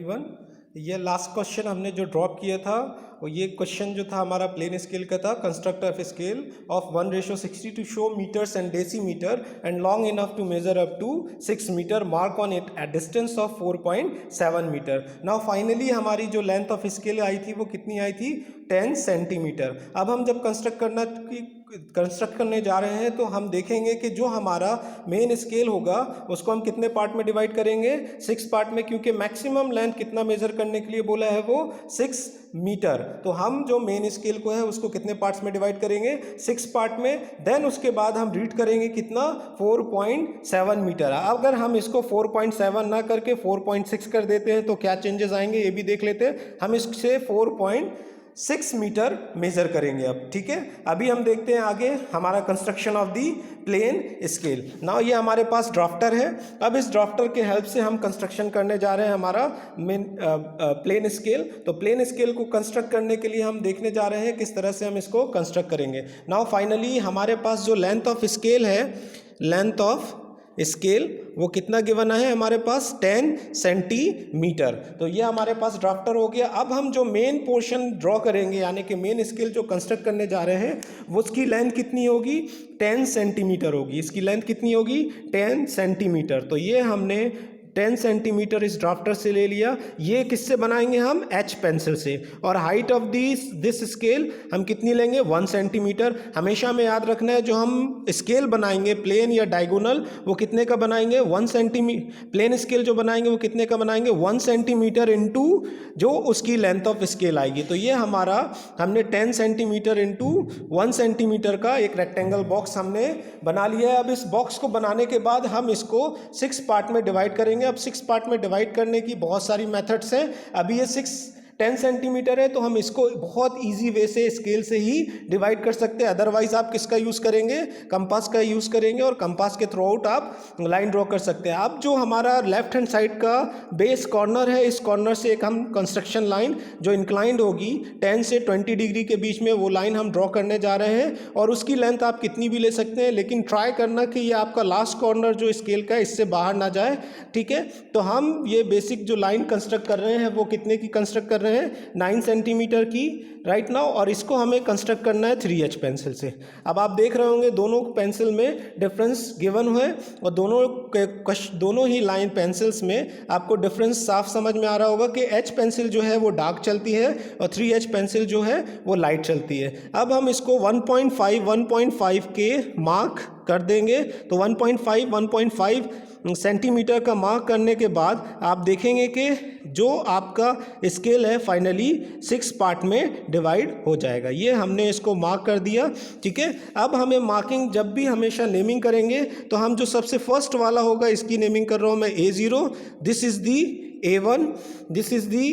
Everyone. ये last question हमने जो ड्रॉप किया था वो ये क्वेश्चन जो था हमारा प्लेन स्केल का था। Construct of scale of 1:60 to show meters and decimeter and long enough to measure up to 6 meter, mark on it at distance of 4.7 meter. Now finally हमारी जो लेंथ ऑफ स्केल आई थी वो कितनी आई थी? 10 centimetre. अब हम जब construct करने जा रहे हैं तो हम देखेंगे कि जो हमारा मेन स्केल होगा उसको हम कितने पार्ट में डिवाइड करेंगे? 6 पार्ट में, क्योंकि मैक्सिमम लेंथ कितना मेजर करने के लिए बोला है वो 6 मीटर। तो हम जो मेन स्केल को है उसको कितने पार्ट्स में डिवाइड करेंगे? 6 पार्ट में। देन उसके बाद हम रीड करेंगे कितना? 4.7 मीटर। अगर हम इसको 4.7 ना करके 4.6 कर देते हैं तो क्या चेंजेस आएंगे ये भी देख लेते हैं। हम इससे 4.6 मीटर मेजर करेंगे अब, ठीक है। अभी हम देखते हैं आगे हमारा construction of the plane scale. Now ये हमारे पास ड्राफ्टर है। अब इस ड्राफ्टर के हेल्प से हम कंस्ट्रक्शन करने जा रहे हैं हमारा मेन प्लेन स्केल। तो प्लेन स्केल को कंस्ट्रक्ट करने के लिए हम देखने जा रहे हैं किस तरह से हम इसको कंस्ट्रक्ट करेंगे। नाउ फाइनली हमारे पास जो लेंथ ऑफ स्केल है, लेंथ ऑफ स्केल वो कितना गिवन है हमारे पास? 10 सेंटीमीटर। तो ये हमारे पास ड्राफ्टर हो गया। अब हम जो मेन पोर्शन ड्रॉ करेंगे यानी कि मेन स्केल जो कंस्ट्रक्ट करने जा रहे हैं वो उसकी लेंथ कितनी होगी? 10 सेंटीमीटर होगी। इसकी लेंथ कितनी होगी? 10 सेंटीमीटर। तो ये हमने 10 सेंटीमीटर इस ड्राफ्टर से ले लिया। ये किससे बनाएंगे हम? एच पेंसिल से। और हाइट ऑफ दिस स्केल हम कितनी लेंगे? 1 सेंटीमीटर। हमेशा हमें याद रखना है जो हम स्केल बनाएंगे प्लेन या डायगोनल वो कितने का बनाएंगे? 1 सेंटीमीटर। प्लेन स्केल जो बनाएंगे वो कितने का बनाएंगे? 1 सेंटीमीटर इंटू जो उसकी लेंथ ऑफ स्केल आएगी। तो ये हमारा हमने 10 सेंटीमीटर इंटू 1 सेंटीमीटर का एक रेक्टेंगल बॉक्स हमने बना लिया है। अब इस बॉक्स को बनाने के बाद हम इसको 6 पार्ट में डिवाइड करेंगे। अब 6 पार्ट में डिवाइड करने की बहुत सारी मेथड्स हैं। अभी ये 10 सेंटीमीटर है तो हम इसको बहुत इजी वे से स्केल से ही डिवाइड कर सकते हैं। अदरवाइज आप किसका यूज़ करेंगे? कंपास का यूज़ करेंगे और कंपास के थ्रू आउट आप लाइन ड्रॉ कर सकते हैं। अब जो हमारा लेफ्ट हैंड साइड का बेस कॉर्नर है, इस कॉर्नर से एक हम कंस्ट्रक्शन लाइन जो इंक्लाइंड होगी 10 से 20 डिग्री के बीच में वो लाइन हम ड्रॉ करने जा रहे हैं। और उसकी लेंथ आप कितनी भी ले सकते हैं, लेकिन ट्राई करना कि ये आपका लास्ट कॉर्नर जो स्केल का है इससे बाहर ना जाए, ठीक है। तो हम ये बेसिक जो लाइन कंस्ट्रक्ट कर रहे हैं वो कितने की कंस्ट्रक्ट कर रहे हैं? 9 सेंटीमीटर की राइट नाउ। और इसको हमें कंस्ट्रक्ट करना है 3H पेंसिल से। अब आप देख रहे होंगे दोनों पेंसिल में डिफरेंस गिवन हुए और दोनों ही लाइन पेंसिल्स में आपको डिफरेंस साफ समझ में आ रहा होगा कि H पेंसिल जो है वो डार्क चलती है और 3H पेंसिल जो है वो लाइट चलती है। अब हम इसको 1.5 के मार्क कर देंगे। तो 1.5 सेंटीमीटर का मार्क करने के बाद आप देखेंगे कि जो आपका स्केल है फाइनली 6 पार्ट में डिवाइड हो जाएगा। ये हमने इसको मार्क कर दिया, ठीक है। अब हमें मार्किंग जब भी हमेशा नेमिंग करेंगे तो हम जो सबसे फर्स्ट वाला होगा इसकी नेमिंग कर रहा हूँ मैं A0, this is the A1, this is the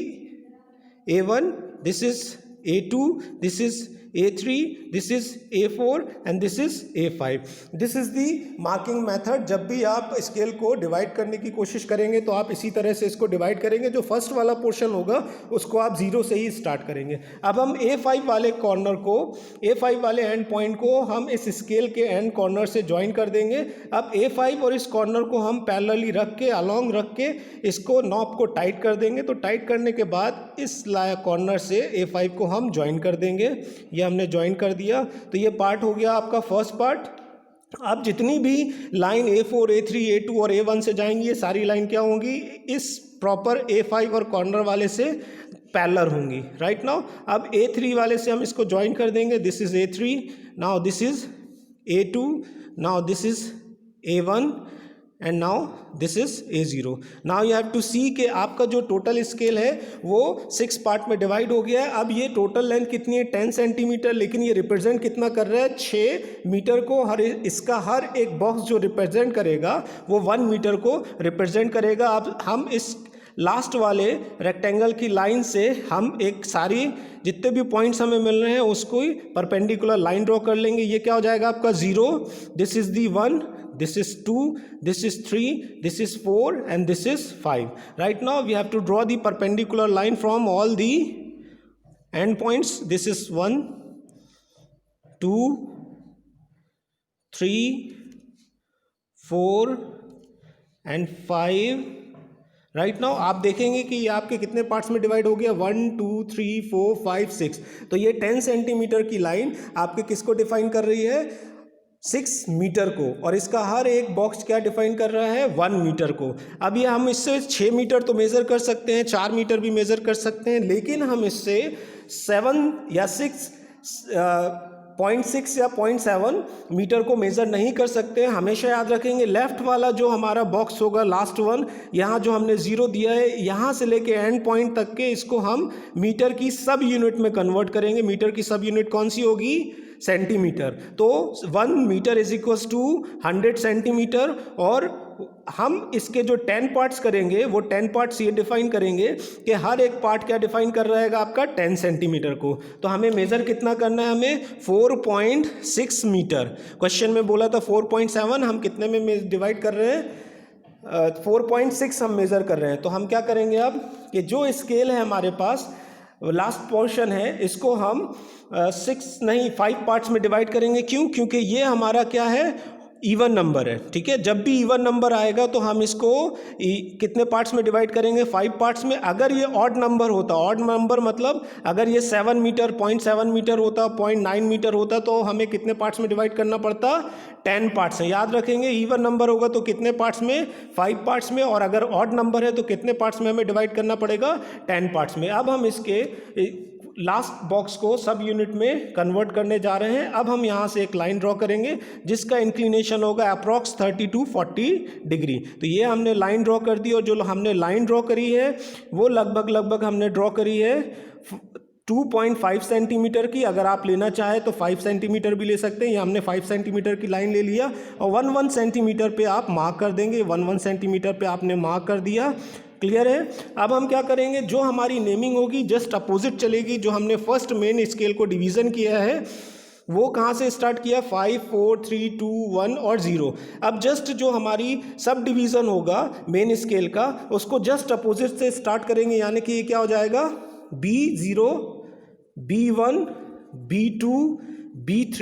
A1, this is A2, this is A3, this is A4 and this is A5। This is the marking method. जब भी आप स्केल को डिवाइड करने की कोशिश करेंगे तो आप इसी तरह से इसको डिवाइड करेंगे। जो फर्स्ट वाला पोर्शन होगा उसको आप 0 से ही स्टार्ट करेंगे। अब हम A5 वाले कॉर्नर को, A5 वाले एंड पॉइंट को हम इस स्केल के एंड कॉर्नर से ज्वाइन कर देंगे। अब A5 और इस कॉर्नर को हम पैरेलली रख के, अलॉन्ग रख के इसको नॉब को टाइट कर देंगे। तो टाइट करने के बाद इस कॉर्नर से A5 को हम ज्वाइन कर देंगे। ये हमने ज्वाइन कर दिया। तो ये पार्ट हो गया आपका फर्स्ट पार्ट। अब जितनी भी लाइन A4, A3, A2 और A1 से जाएंगी ये सारी लाइन क्या होंगी? इस प्रॉपर A5 और कॉर्नर वाले से पैरेलल होंगी राइट नाउ। अब A3 वाले से हम इसको ज्वाइन कर देंगे। This is A3, now this is A2, now this is A1 and now this is A0। Now you have to see कि आपका जो टोटल स्केल है वो 6 पार्ट में डिवाइड हो गया है। अब ये टोटल लेंथ कितनी है? 10 सेंटीमीटर, लेकिन ये रिप्रेजेंट कितना कर रहा है? 6 मीटर को। इसका हर एक बॉक्स जो रिप्रेजेंट करेगा वो 1 मीटर को रिप्रेजेंट करेगा। अब हम इस लास्ट वाले रेक्टेंगल की लाइन से हम एक सारी जितने भी पॉइंट्स हमें मिल रहे हैं उसको ही परपेंडिकुलर लाइन ड्रॉ कर लेंगे। ये क्या हो जाएगा आपका? 0, this is the 1, this is 2, this is 3, this is 4 and this is 5. Right now we have to draw the perpendicular line from all the end points. This is 1, 2, 3, 4 and 5 right now आप देखेंगे कि ये आपके कितने parts में divide हो गया, 1 2 3 4 5 6। तो ये 10 सेंटीमीटर की लाइन आपके किसको डिफाइन कर रही है, 6 मीटर को, और इसका हर एक बॉक्स क्या डिफाइन कर रहा है, 1 मीटर को। अब ये हम इससे 6 मीटर तो मेज़र कर सकते हैं, 4 मीटर भी मेज़र कर सकते हैं, लेकिन हम इससे 7 या 0.6 या 0.7 मीटर को मेज़र नहीं कर सकते। हमेशा याद रखेंगे लेफ्ट वाला जो हमारा बॉक्स होगा, लास्ट वन, यहाँ जो हमने 0 दिया है, यहाँ से लेके एंड पॉइंट तक के इसको हम मीटर की सब यूनिट में कन्वर्ट करेंगे। मीटर की सब यूनिट कौन सी होगी, सेंटीमीटर। तो 1 meter is equals to 100 centimeter. और हम इसके जो 10 पार्ट्स करेंगे वो 10 पार्ट्स ये डिफाइन करेंगे कि हर एक पार्ट क्या डिफाइन कर रहेगा आपका, 10 सेंटीमीटर को। तो हमें मेज़र कितना करना है, हमें 4.6 मीटर। क्वेश्चन में बोला था 4.7, हम कितने में डिवाइड कर रहे हैं, 4.6 हम मेज़र कर रहे हैं। तो हम क्या करेंगे अब कि जो स्केल है हमारे पास, लास्ट पोर्शन है, इसको हम 5 पार्ट्स में डिवाइड करेंगे। क्यों, क्योंकि ये हमारा क्या है, इवन नंबर है। ठीक है, जब भी इवन नंबर आएगा तो हम इसको कितने पार्ट्स में डिवाइड करेंगे, 5 पार्ट्स में। अगर ये ऑड नंबर होता, ऑड नंबर मतलब अगर ये 7 मीटर 0.7 मीटर होता, 0.9 मीटर होता, तो हमें कितने पार्ट्स में डिवाइड करना पड़ता, 10 पार्ट्स में। याद रखेंगे इवन नंबर होगा तो कितने पार्ट्स में, 5 पार्ट्स में, और अगर ऑड नंबर है तो कितने पार्ट्स में हमें डिवाइड करना पड़ेगा, 10 पार्ट्स में। अब हम इसके लास्ट बॉक्स को सब यूनिट में कन्वर्ट करने जा रहे हैं। अब हम यहाँ से एक लाइन ड्रॉ करेंगे जिसका इंक्लिनेशन होगा अप्रॉक्स 30 to 40 डिग्री। तो ये हमने लाइन ड्रॉ कर दी, और जो हमने लाइन ड्रॉ करी है वो लगभग हमने ड्रॉ करी है 2.5 सेंटीमीटर की। अगर आप लेना चाहे तो 5 सेंटीमीटर भी ले सकते हैं। ये हमने 5 सेंटीमीटर की लाइन ले लिया, और 1 सेंटीमीटर पे आप मार्क कर देंगे। 1 सेंटीमीटर पे आपने मार्क कर दिया। क्लियर है। अब हम क्या करेंगे, जो हमारी नेमिंग होगी जस्ट अपोजिट चलेगी। जो हमने फर्स्ट मेन स्केल को डिवीज़न किया है वो कहाँ से स्टार्ट किया, 5 4 3 2 1 और 0। अब जस्ट जो हमारी सब डिवीज़न होगा मेन स्केल का, उसको जस्ट अपोजिट से स्टार्ट करेंगे। यानी कि ये क्या हो जाएगा, B0 B1 B2 B3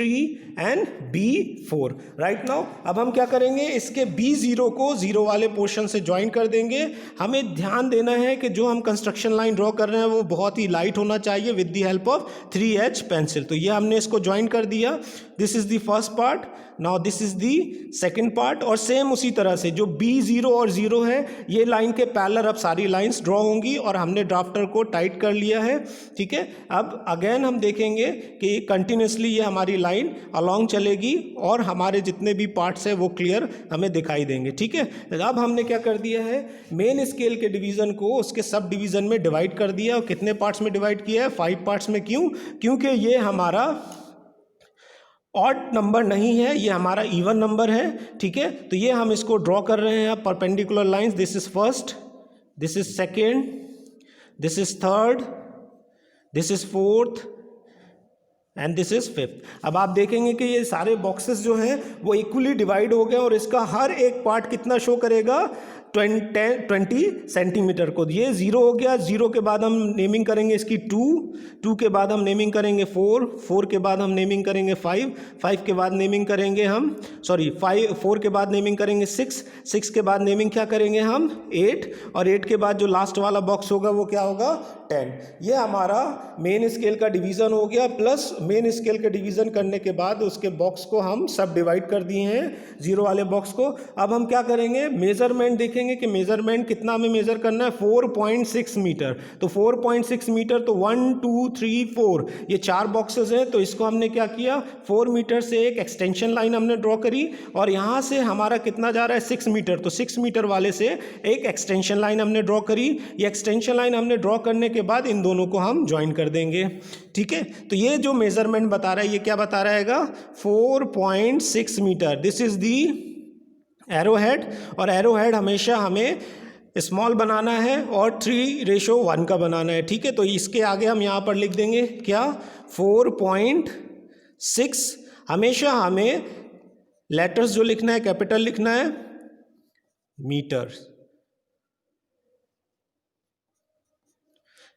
and B4। Right now अब हम क्या करेंगे, इसके B0 को 0 वाले पोर्शन से ज्वाइन कर देंगे। हमें ध्यान देना है कि जो हम कंस्ट्रक्शन लाइन ड्रॉ कर रहे हैं वो बहुत ही लाइट होना चाहिए with the help of 3H pencil. तो ये हमने इसको ज्वाइन कर दिया। This is the first part, now this is the second part. और सेम उसी तरह से जो B0 और 0 है, ये लाइन के पैरेलल अब सारी लाइंस ड्रॉ होंगी, और हमने ड्राफ्टर को टाइट कर लिया है। ठीक है, अब अगेन हम देखेंगे कि कंटिन्यूसली ये हमारी लाइन अलॉन्ग चलेगी, और हमारे जितने भी पार्ट्स हैं वो क्लियर हमें दिखाई देंगे। ठीक है, अब हमने क्या कर दिया है, मेन स्केल के डिवीज़न को उसके सब डिवीज़न में डिवाइड कर दिया। और कितने पार्ट्स में डिवाइड किया है, 5 पार्ट्स में। क्यों, क्योंकि ये हमारा ऑड नंबर नहीं है, ये हमारा इवन नंबर है। ठीक है, तो ये हम इसको ड्रॉ कर रहे हैं perpendicular lines. This is first, this is second, this is third, this is fourth and this is fifth. अब आप देखेंगे कि ये सारे बॉक्सेस जो हैं वो इक्वली डिवाइड हो गए, और इसका हर एक पार्ट कितना शो करेगा, 20 सेंटीमीटर को। ये 0 हो गया। 0 के बाद हम नेमिंग करेंगे इसकी 2 के बाद हम नेमिंग करेंगे 4 के बाद हम नेमिंग करेंगे 5 के बाद नेमिंग करेंगे हम 4 के बाद नेमिंग करेंगे 6 के बाद नेमिंग क्या करेंगे हम 8, और 8 के बाद जो लास्ट वाला बॉक्स होगा वो क्या होगा 10। ये हमारा मेन स्केल का डिवीज़न हो गया। प्लस मेन स्केल के डिवीज़न करने के बाद उसके बॉक्स को हम सब डिवाइड कर दिए हैं 0 वाले बॉक्स को। अब हम क्या करेंगे, मेजरमेंट देखेंगे कि मेजरमेंट कितना हमें मेजर करना है, 4.6 मीटर। तो 4.6 मीटर तो 1 2 3 4 ये 4 बॉक्सेस हैं। तो इसको हमने क्या किया, 4 मीटर से एक एक्सटेंशन लाइन हमने ड्रॉ करी, और यहाँ से हमारा कितना जा रहा है 6 मीटर। तो 6 मीटर वाले से एक एक्सटेंशन लाइन हमने ड्रॉ करी। ये एक्सटेंशन लाइन हमने ड्रॉ करने के बाद इन दोनों को हम ज्वाइन कर देंगे। ठीक है, तो ये जो मेजरमेंट बता रहा है ये क्या बता रहेगा, 4.6 meter. This is the arrow head, और एरो हेड हमेशा हमें स्मॉल बनाना है और 3:1 का बनाना है। ठीक है, तो इसके आगे हम यहाँ पर लिख देंगे क्या, 4.6। हमेशा हमें लेटर्स जो लिखना है कैपिटल लिखना है, मीटर।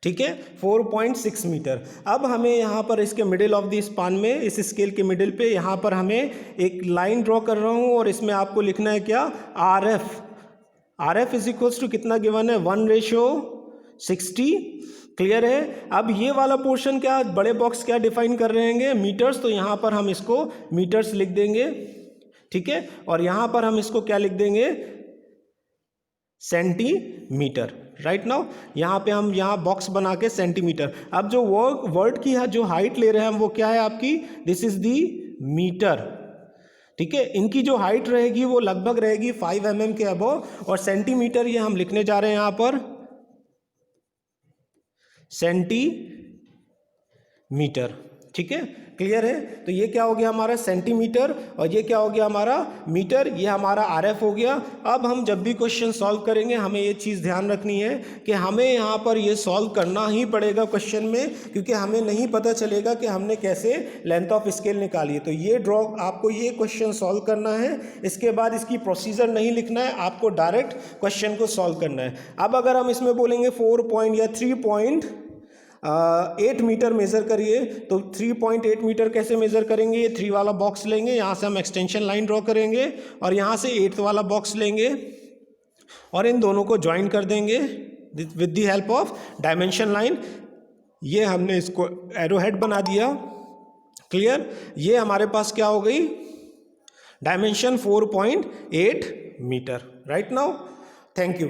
ठीक है, 4.6 मीटर। अब हमें यहाँ पर इसके मिडिल ऑफ द स्पान में, इस स्केल के मिडिल पे यहाँ पर हमें एक लाइन ड्रॉ कर रहा हूँ, और इसमें आपको लिखना है क्या, RF। R F is equals to कितना गिवन है 1:60। क्लियर है। अब ये वाला पोर्शन क्या, बड़े बॉक्स क्या डिफाइन कर रहे हैं, मीटर्स, तो यहाँ पर हम इसको मीटर्स लिख देंगे, ठीक है, और यहाँ पर हम इसको क्या लिख देंगे, सेंटीमीटर। राइट नाउ यहाँ पे हम यहाँ बॉक्स बना के सेंटीमीटर। अब जो वर्ड की जो हाइट ले रहे हैं हम वो क्या है आपकी, दिस इज दी मीटर, ठीक है। इनकी जो हाइट रहेगी वो लगभग रहेगी 5 mm के अबव, और सेंटीमीटर ये हम लिखने जा रहे हैं यहाँ पर सेंटीमीटर, ठीक है। क्लियर है। तो ये क्या हो गया हमारा सेंटीमीटर, और ये क्या हो गया हमारा मीटर, ये हमारा आरएफ हो गया। अब हम जब भी क्वेश्चन सॉल्व करेंगे हमें ये चीज़ ध्यान रखनी है कि हमें यहाँ पर ये सॉल्व करना ही पड़ेगा क्वेश्चन में, क्योंकि हमें नहीं पता चलेगा कि हमने कैसे लेंथ ऑफ स्केल निकाली है। तो ये ड्रॉ आपको ये क्वेश्चन सॉल्व करना है, इसके बाद इसकी प्रोसीजर नहीं लिखना है, आपको डायरेक्ट क्वेश्चन को सॉल्व करना है। अब अगर हम इसमें बोलेंगे 4 पॉइंट या 3.8 मीटर मेज़र करिए, तो 3.8 मीटर कैसे मेज़र करेंगे, ये 3 वाला बॉक्स लेंगे, यहाँ से हम एक्सटेंशन लाइन ड्रॉ करेंगे, और यहाँ से 8 वाला बॉक्स लेंगे और इन दोनों को ज्वाइन कर देंगे with the help of dimension line. ये हमने इसको एरो हेड बना दिया। क्लियर। ये हमारे पास क्या हो गई, dimension 4.8 meter. Right now, thank you.